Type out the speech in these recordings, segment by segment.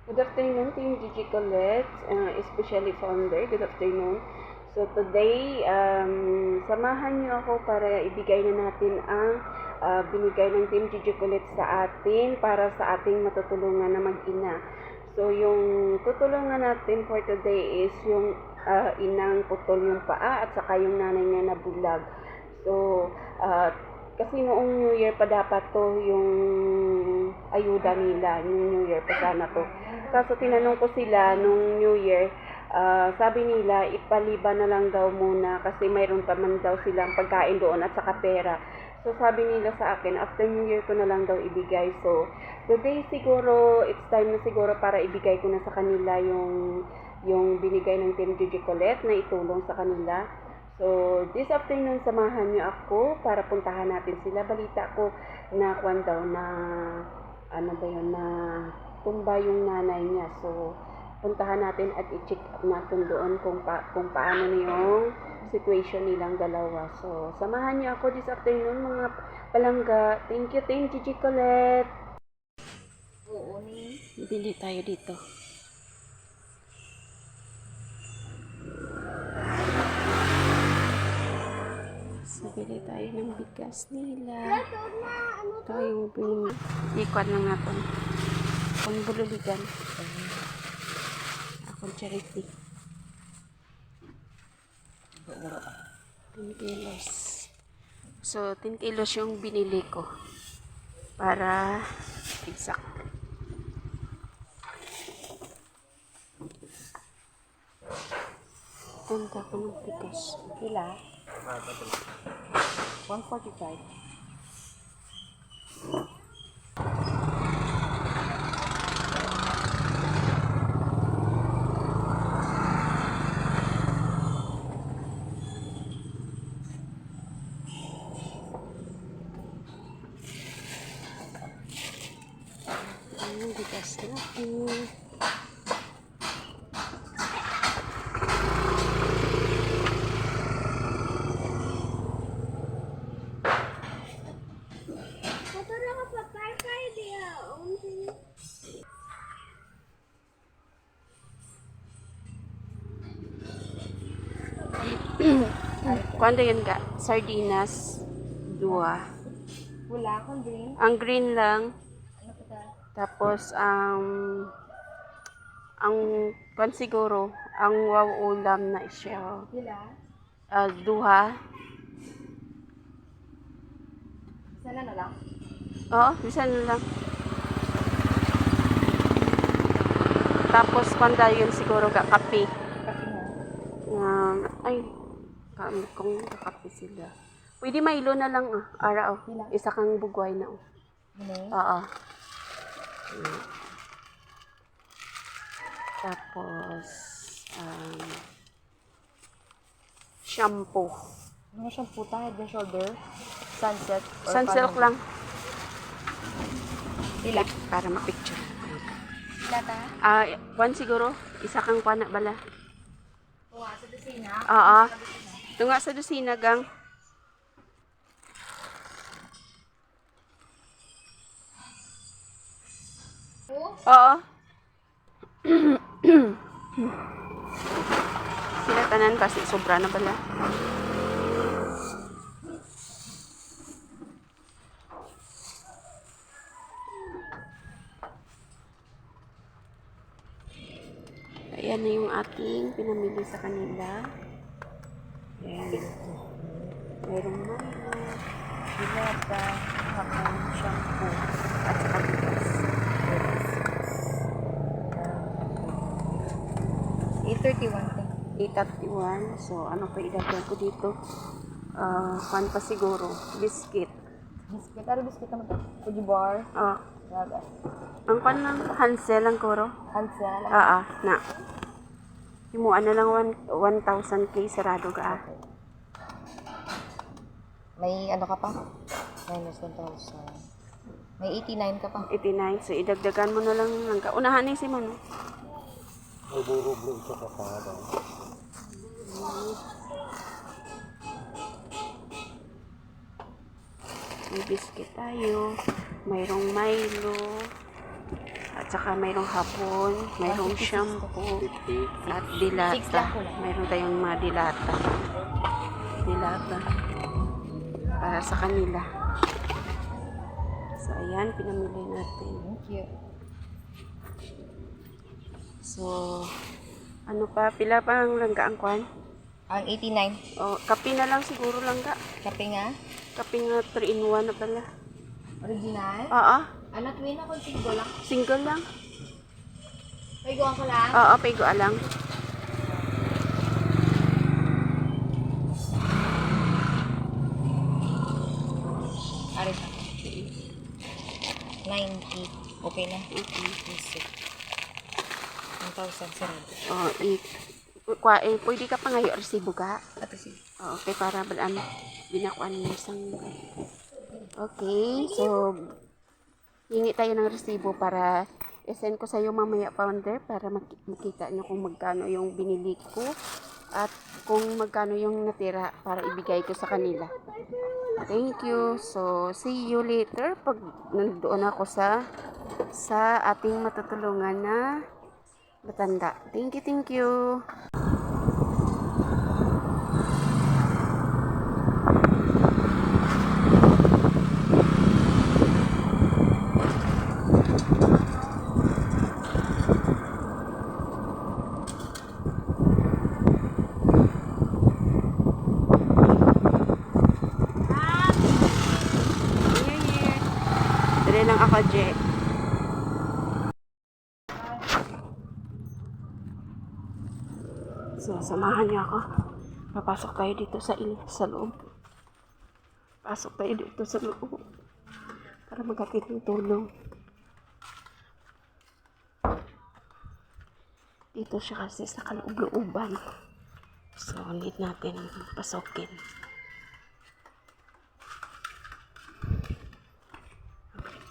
Good afternoon, Team Gigi Colette, especially founder. Good afternoon. So today, samahan niyo ako para ibigay na natin ang binigay ng Team Gigi Colette sa atin para sa ating matutulungan na mag-ina. So yung tutulungan natin for today is yung inang putol yung paa at saka yung nanay niya na bulag. So, kasi noong New Year pa dapat to yung ayuda nila, yung New Year pa sana to. Kaso tinanong ko sila nung New Year, sabi nila ipaliban na lang daw muna kasi mayroon pa man daw silang pagkain doon at saka pera. So sabi nila sa akin, after New Year ko na lang daw ibigay. So today siguro, it's time na siguro para ibigay ko na sa kanila yung binigay ng Team Gigi Colette na itulong sa kanila. So, this afternoon, samahan niyo ako para puntahan natin sila. Balita ko na kwan daw na, ano ba yun, na tumba yung nanay niya. So, puntahan natin at i-check up natin doon kung paano na yung situation nilang dalawa. So, samahan niyo ako this afternoon, mga palangga. Thank you, Gigi Colette. Oo, ni. Bili tayo dito. Bili tayo ng bigas nila. Ito yung ikwan lang natin. Kung bululigan. Akong charity. 10 kilos. So, 10 kilos yung binili ko. Para exact. Ganda ko ng bigas. Kila? 145. Ang bigas natin. Kuwanda yun ka? Sardinas. 2. Wala akong green. Ang green lang. Ano pa ta? Tapos, ang kwan siguro, ang wow ulam na siya. Kila? 2. Sana na lang. Oo, bisan na lang. Tapos, kuwanda yun siguro ka kape. Kasi Ay, kung kakape sila. Pwede Milo na lang araw. Isa kang bugway na. Ano? Oo. Tapos, shampoo. Ano shampoo ta? Head and shoulder? Sunset? Or Sunsilk paano? lang. Kila? Para mapicture. Kila ta? Kwan siguro. Isa kang kwan na bala. Oo, sa kusina. Oo. Ito nga sa dusina, gang. Oo. Sila tanan kasi sobra na bala. Ayan na yung ating pinamili sa kanila. Ayan. Mayroong Milo, Dilata, hapon, shampoo. at saka bigas. 831 te. 831. So, ano pa idagdag ko dito? Pan pa siguro. Biscuit. Biscuit. Ano biscuit naman to? Fuji bar. Daga. Ang pan lang, Hansel ang koro. Hansel. Na. Himuan na lang 1,000k sarado ka. May ano ka pa? Minus 1,000. May 89 ka pa. 89. So, idagdagan mo na lang. Unahan ni si Mano. May buro-buro ito ka pa daw. May biscuit tayo. Mayroong Milo. At saka mayroong hapon, mayroong shampoo, 50. at 6 dilata. lang po lang. Mayroon tayong mga dilata. Dilata. Para sa kanila. So, ayan, pinamili natin. Thank you. So, ano pa? Pila pa ang langga ang kwan? Ang 89. O, kape na lang siguro langga. Kape nga. Kape nga 3-in-1 na pala. Original. Oo, Ano, twin ako, single lang. single lang. Payguan ko lang. Oo, paigo alang. Ari pa. 90. Okay na. Yes. 1,000 sarado. O, pwede ka pa ngayon resibo ka. Ato si. Okay, para balaan binakuan mo isang. Okay, so hingi tayo ng resibo para i-send ko sa iyo mamaya, founder, para makita nyo kung magkano yung binili ko at kung magkano yung natira para ibigay ko sa kanila. Thank you. So, see you later pag nandoon ako sa ating matutulungan na matanda. Thank you, thank you. Dali lang ako, Je. So, samahan niyo ako. Papasok tayo dito sa loob. Pasok tayo dito sa loob. Para magkakit ng tulong. Dito siya kasi sa kaloob-looban. So, need natin pasokin.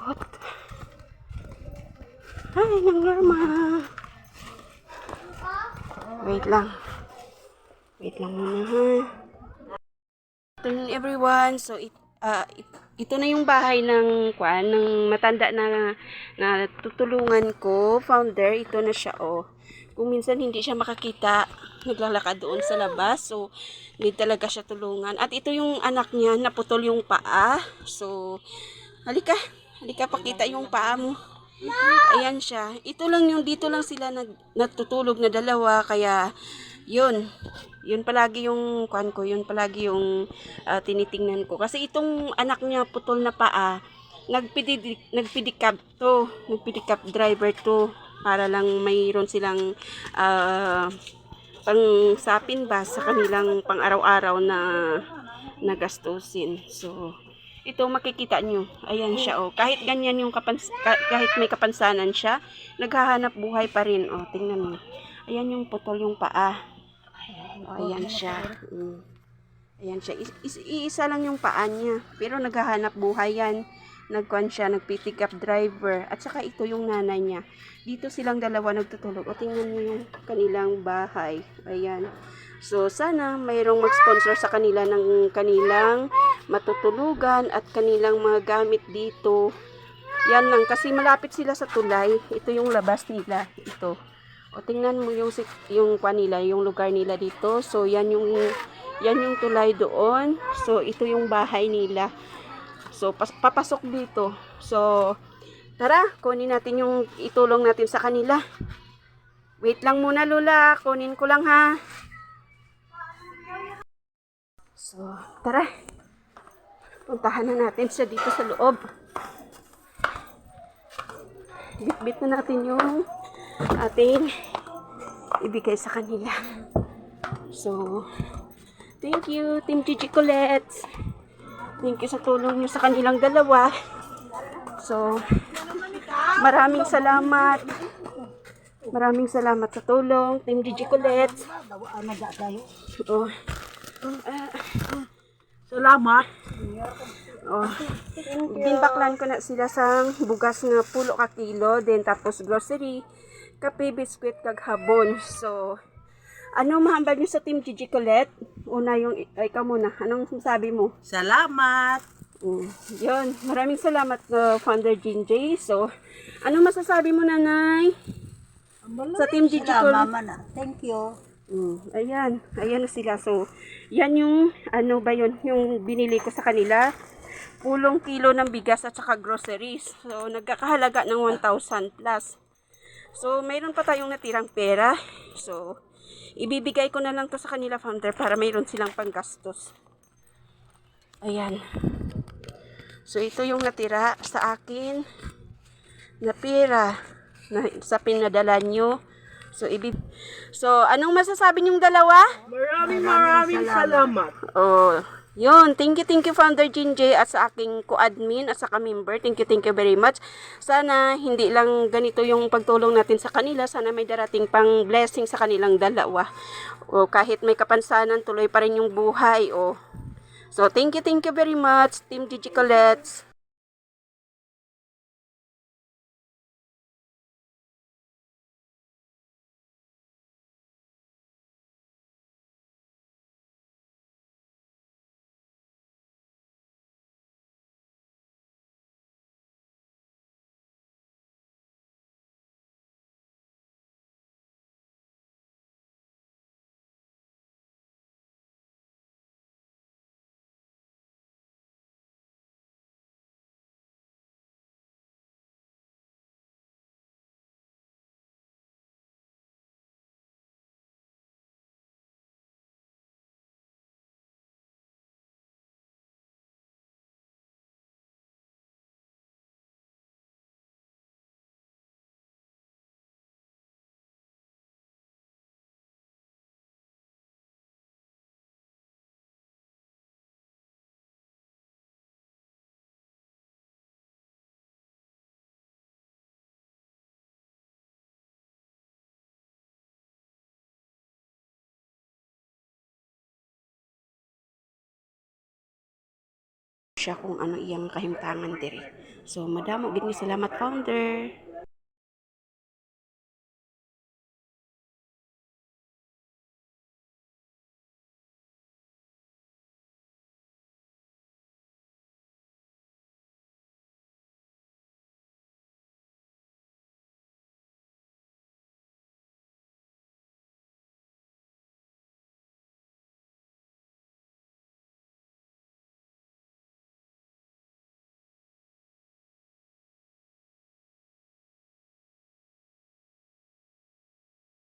God. Hi, Norma. Wait lang. Wait lang muna, ha. Afternoon, everyone. So, ito na yung bahay ng matanda na tutulungan ko, founder. Ito na siya, oh. Kung minsan hindi siya makakita, naglalakad doon sa labas. So, need talaga siya tulungan. At ito yung anak niya, naputol yung paa. So, halika, pakita yung paa mo. Ayan siya. Ito lang yung, dito lang sila natutulog na dalawa. Kaya, yun palagi yung yun palagi yung tinitingnan ko. Kasi itong anak niya, putol na paa, nagpidikap driver to. Para lang mayroon silang pang sapin ba sa kanilang pang araw-araw na gastusin. So, ito makikita nyo. Ayan siya, oh. Kahit ganyan yung kahit may kapansanan siya, naghahanap buhay pa rin. Oh, tingnan mo. Ayan yung putol yung paa. Oh, ayan siya. Ayan siya. Iisa lang yung paa niya. Pero naghahanap buhay yan. Nagpipick up driver. At saka ito yung nanay niya. Dito silang dalawa nagtutulog. O, tingnan nyo yung kanilang bahay. Ayan. So, sana mayroong mag-sponsor sa kanila ng kanilang matutulugan at kanilang mga gamit dito. Yan lang, kasi malapit sila sa tulay. Ito yung labas nila. Ito. O, tingnan mo yung nila, yung lugar nila dito. So, yan yung tulay doon. So, ito yung bahay nila. So, papasok dito. So, tara, kunin natin yung itulong natin sa kanila. Wait lang muna, Lola. Kunin ko lang, ha. So, tara. Puntahan na natin siya dito sa loob. Bit-bit na natin yung ating ibigay sa kanila. So, thank you, Team Gigi Colette. Thank you sa tulong nyo sa kanilang dalawa. So, maraming salamat. Maraming salamat sa tulong, Team Gigi Colette. Oh. Salamat. Oh. Dinbaklan ko na sila sa bugas nga 10 ka kilo, then tapos grocery, kape, biskwit, kag habon. So, ano mahambal nyo sa Team Gigi Colette? Una yung, ikaw muna. Anong sabi mo? Salamat. Yun, maraming salamat Founder Jinjay. So, ano masasabi mo, Nanay? Sa Team Digital. Mama na. Thank you. Ayan na sila. So, yan yung, ano ba yun, yung binili ko sa kanila. Pulong kilo ng bigas at saka groceries. So, nagkakahalaga ng 1,000 plus. So, mayroon pa tayong natirang pera. So, ibibigay ko na lang to sa kanila, Founder, para mayroon silang panggastos. Ayan. So, ito yung natira sa akin na pera na sa pinadala nyo. So, anong masasabi niyong dalawa? Maraming salamat. Oh, yun. Thank you, Founder Jinjay at sa aking co-admin at saka member. Thank you very much. Sana hindi lang ganito yung pagtulong natin sa kanila. Sana may darating pang blessing sa kanilang dalawa. O kahit may kapansanan, tuloy pa rin yung buhay. O. So, thank you very much, Team Digicolets. Siya kung ano iyang kahimtangan diri. So, madamo gid ni salamat, Founder.